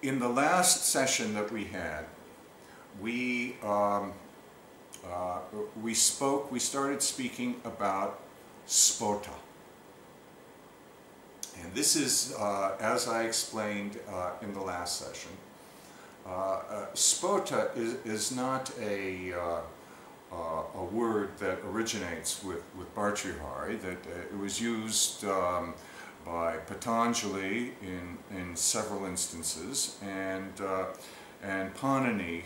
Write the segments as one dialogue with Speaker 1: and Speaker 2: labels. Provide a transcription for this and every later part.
Speaker 1: In the last session that we had, we started speaking about Sphota. And this is, as I explained in the last session, Sphota is not a word that originates with Bhartrihari, that it was used by Patanjali in several instances, and Panini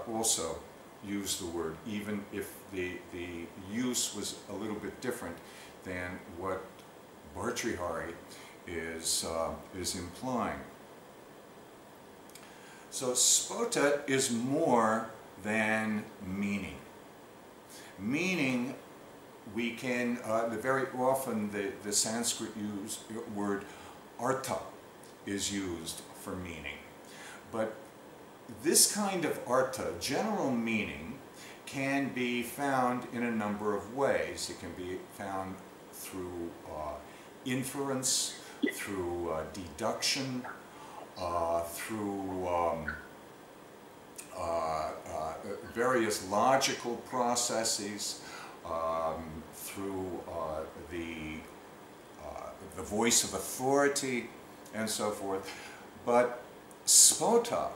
Speaker 1: also used the word, even if the use was a little bit different than what Bhartrihari is implying. So Sphota is more than meaning. Meaning, we can, very often the Sanskrit word artha is used for meaning. But this kind of artha, general meaning, can be found in a number of ways. It can be found through inference, through deduction, through various logical processes, through the voice of authority, and so forth. But Sphota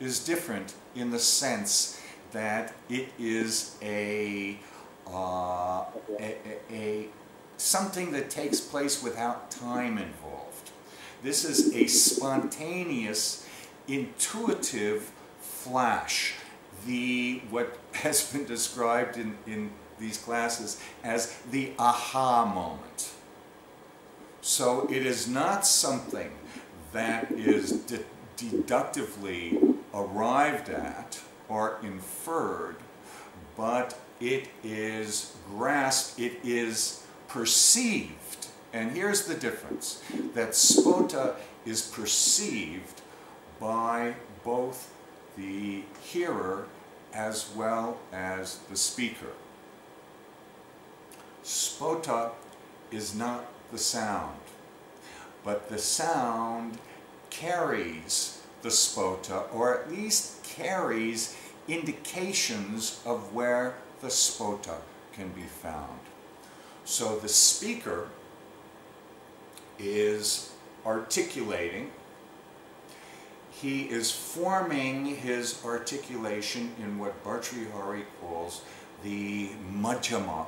Speaker 1: is different in the sense that it is something that takes place without time involved. This is a spontaneous, intuitive flash, what has been described in these classes as the aha moment. So it is not something that is deductively arrived at or inferred, but it is grasped, it is perceived. And here's the difference, that Sphota is perceived by both the hearer as well as the speaker. Sphota is not the sound, but the sound carries the Sphota, or at least carries indications of where the Sphota can be found. So the speaker is articulating. He is forming his articulation in what Bhartrihari calls the Madhyama,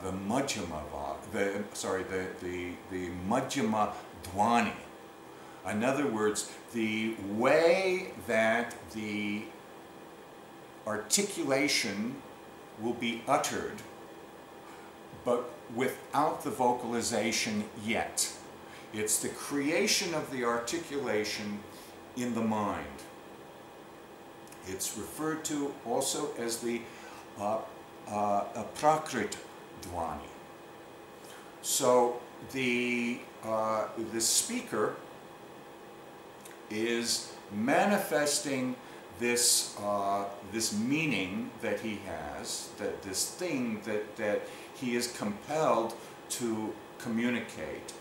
Speaker 1: the Madhyama Dhwani. In other words, the way that the articulation will be uttered, but without the vocalization yet. It's the creation of the articulation in the mind. It's referred to also as the Prakrit Dhwani. So the speaker is manifesting this meaning that he has, this thing that he is compelled to communicate.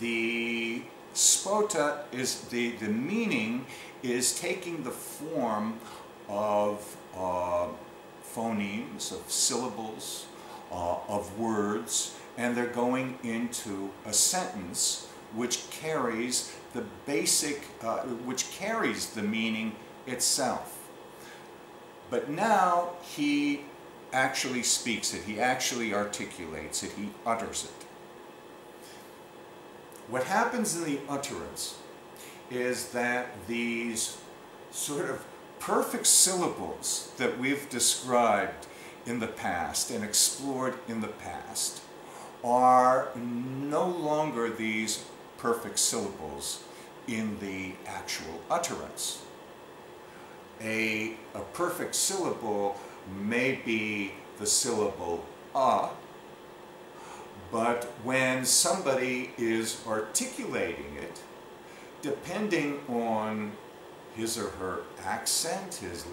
Speaker 1: The Sphota is the meaning is taking the form of phonemes, of syllables, of words, and they're going into a sentence which carries the basic, which carries the meaning itself. But now he actually speaks it, he actually articulates it, he utters it. What happens in the utterance is that these sort of perfect syllables that we've described in the past and explored in the past are no longer these perfect syllables in the actual utterance. A perfect syllable may be the syllable a, but when somebody is articulating it, depending on his or her accent, his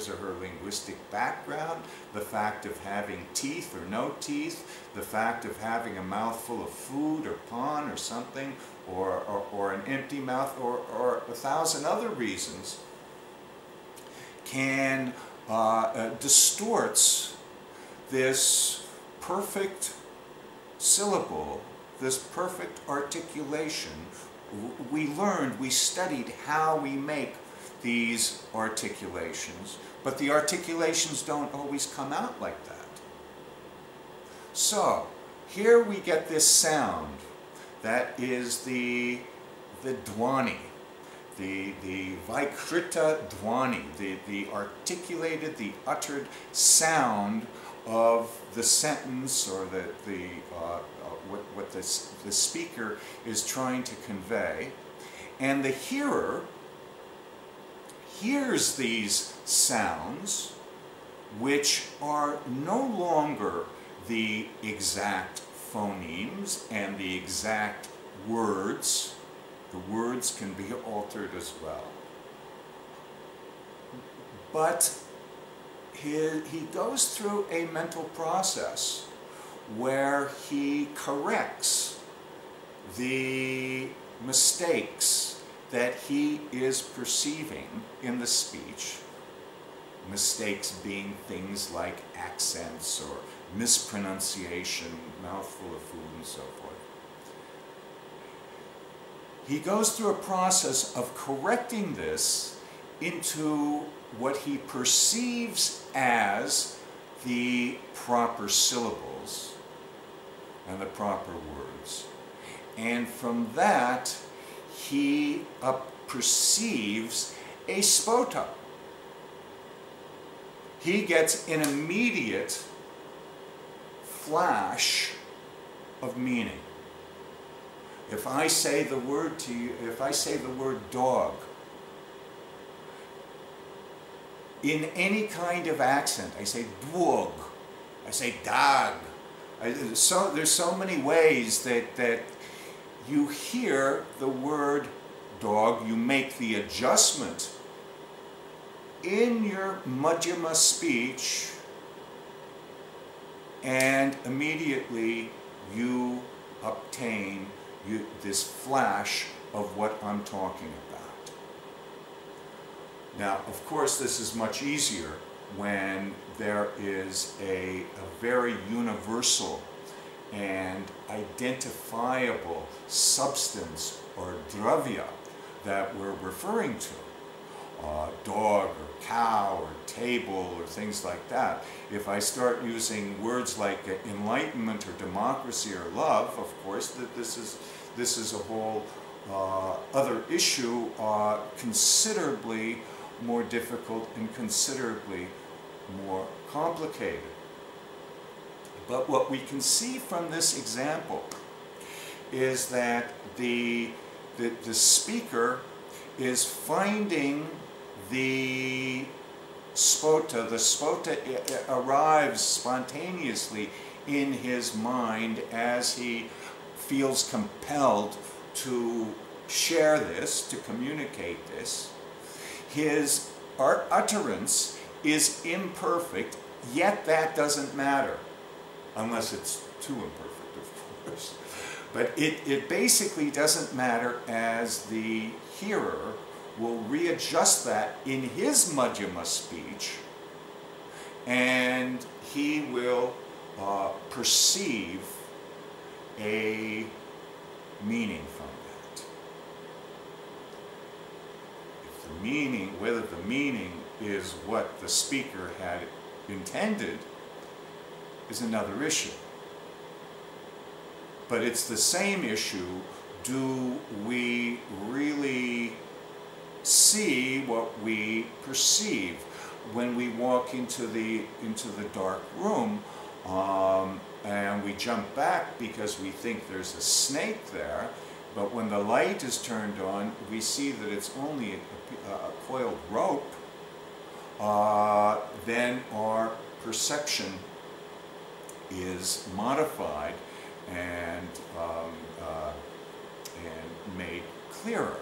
Speaker 1: or her linguistic background, the fact of having teeth or no teeth, the fact of having a mouthful of food or pawn or something, or an empty mouth, or 1,000 other reasons, can distorts this perfect syllable, this perfect articulation. We learned, we studied how we make these articulations, but the articulations don't always come out like that. So, here we get this sound that is the dhwani, the Vikrita dhwani, the articulated, the uttered sound of the sentence, or what the speaker is trying to convey. And the hearer hears these sounds, which are no longer the exact phonemes and the exact words. The words can be altered as well. But he goes through a mental process where he corrects the mistakes that he is perceiving in the speech. Mistakes being things like accents or mispronunciation, mouthful of food, and so forth. He goes through a process of correcting this into what he perceives as the proper syllables and the proper words. And from that, he perceives a Sphota. He gets an immediate flash of meaning. If I say the word to you, if I say the word dog, in any kind of accent, I say dwog, I say dag. There's so many ways that you hear the word dog, you make the adjustment in your Madhyama speech, and immediately you obtain this flash of what I'm talking about. Now, of course, this is much easier when there is a very universal and identifiable substance or dravya that we're referring to. Dog or cow or table or things like that. If I start using words like enlightenment or democracy or love, of course, this is a whole other issue, considerably more difficult and considerably more complicated. But what we can see from this example is that the speaker is finding the Sphota. The Sphota arrives spontaneously in his mind as he feels compelled to share this, to communicate this. His utterance is imperfect, yet that doesn't matter, unless it's too imperfect, of course. But it basically doesn't matter, as the hearer will readjust that in his Madhyama speech, and he will perceive a meaning from that. If the meaning, whether the meaning is what the speaker had intended, is another issue. But it's the same issue. Do we really see what we perceive? When we walk into the dark room and we jump back because we think there's a snake there, but when the light is turned on, we see that it's only a coiled rope, then our perception is modified and made clearer.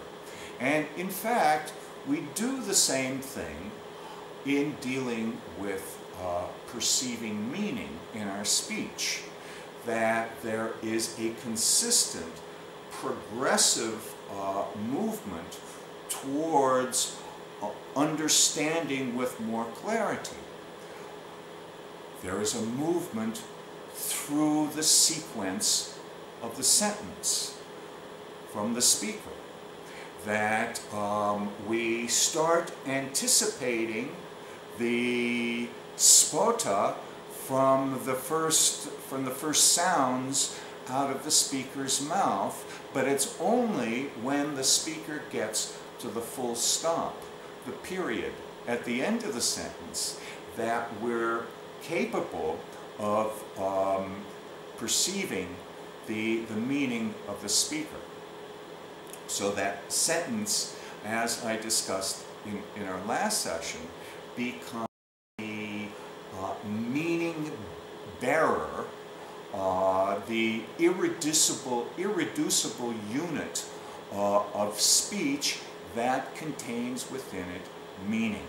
Speaker 1: And in fact, we do the same thing in dealing with perceiving meaning in our speech, that there is a consistent, progressive movement towards understanding with more clarity. There is a movement through the sequence of the sentence from the speaker, that we start anticipating the Sphota from the first sounds out of the speaker's mouth, but it's only when the speaker gets to the full stop, the period, at the end of the sentence, that we're capable of perceiving the meaning of the speaker. So that sentence, as I discussed in our last session, becomes the meaning bearer, the irreducible unit of speech that contains within it meaning.